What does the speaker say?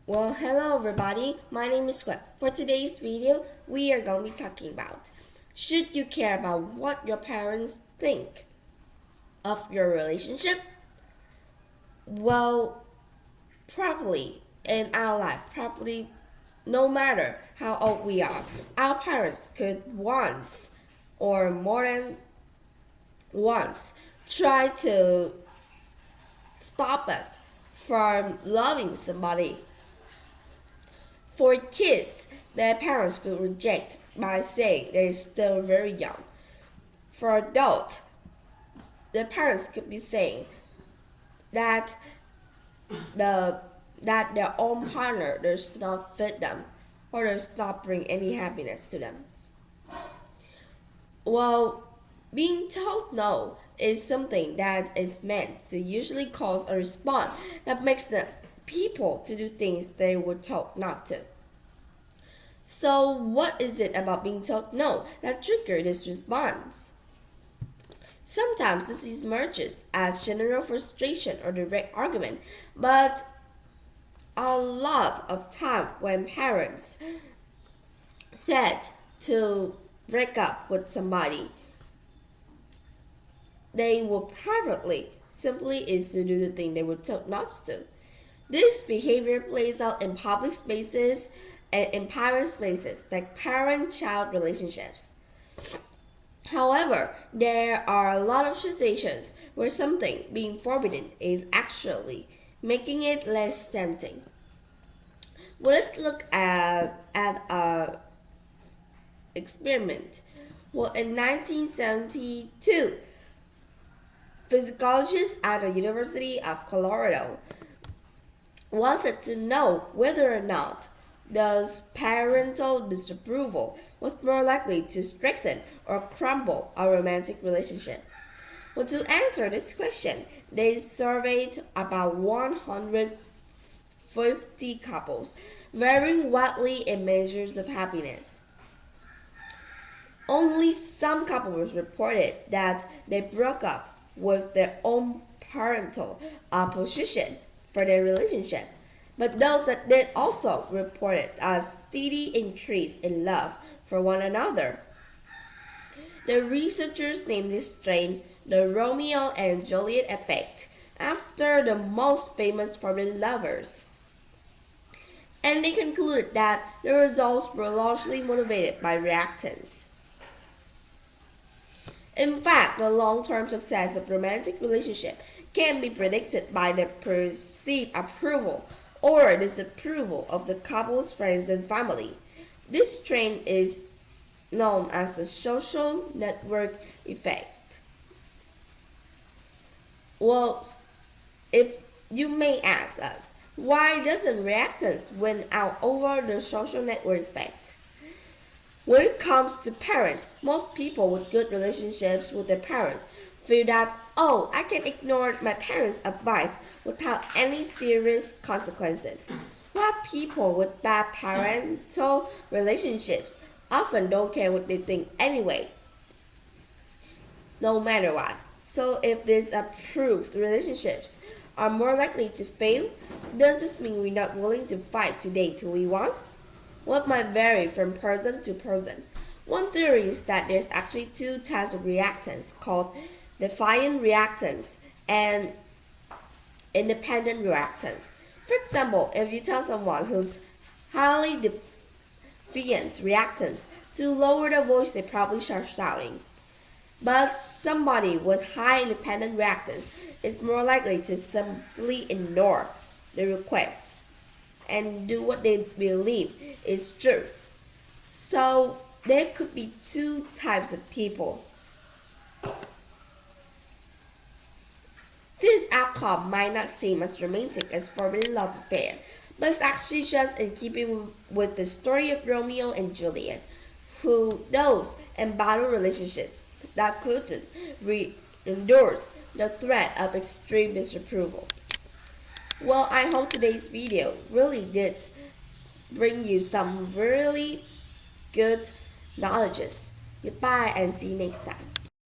Well, hello everybody, my name is Square. For today's video, we are going to be talking about should you care about what your parents think of your relationship? Well, probably in our life, probably no matter how old we are, our parents could once or more than once try to stop us from loving somebody. For kids, their parents could reject by saying they're still very young. For adults, their parents could be saying that their own partner does not fit them or does not bring any happiness to them. Well, being told no is something that is meant to usually cause a response that makes the people to do things they were told not to. So, what is it about being told no that triggered this response? Sometimes this emerges as general frustration or direct argument, but a lot of time when parents said to break up with somebody, they will probably simply is to do the thing they were told not to. This behavior plays out in public spaces and in private spaces like parent-child relationships. However, there are a lot of situations where something being forbidden is actually making it less tempting. Well, let's look at a experiment. Well, in 1972, physiologists at the University of Colorado wanted to know whether or not does parental disapproval was more likely to strengthen or crumble a romantic relationship. Well, to answer this question, they surveyed about 150 couples, varying widely in measures of happiness. Only some couples reported that they broke up with their own parental opposition for their relationship, but those that did also reported a steady increase in love for one another. The researchers named this strain the Romeo and Juliet effect after the most famous forbidden lovers. And they concluded that the results were largely motivated by reactance. In fact, the long-term success of romantic relationship can be predicted by the perceived approval or disapproval of the couple's friends and family. This trend is known as the social network effect. Well, if you may ask us, why doesn't reactance win out over the social network effect? When it comes to parents, most people with good relationships with their parents feel that, oh, I can ignore my parents' advice without any serious consequences. While people with bad parental relationships often don't care what they think anyway, no matter what. So if these approved relationships are more likely to fail, does this mean we're not willing to fight to date who we want? What might vary from person to person. One theory is that there's actually two types of reactance called defiant reactance and independent reactance. For example, if you tell someone who's highly defiant reactance to lower their voice, they probably start shouting. But somebody with high independent reactance is more likely to simply ignore the request and do what they believe is true. So there could be two types of people. This outcome might not seem as romantic as forbidden love affair, but it's actually just in keeping with the story of Romeo and Juliet, who those embodied relationships that couldn't endorse the threat of extreme disapproval. Well, I hope today's video really did bring you some really good knowledges. Goodbye and see you next time.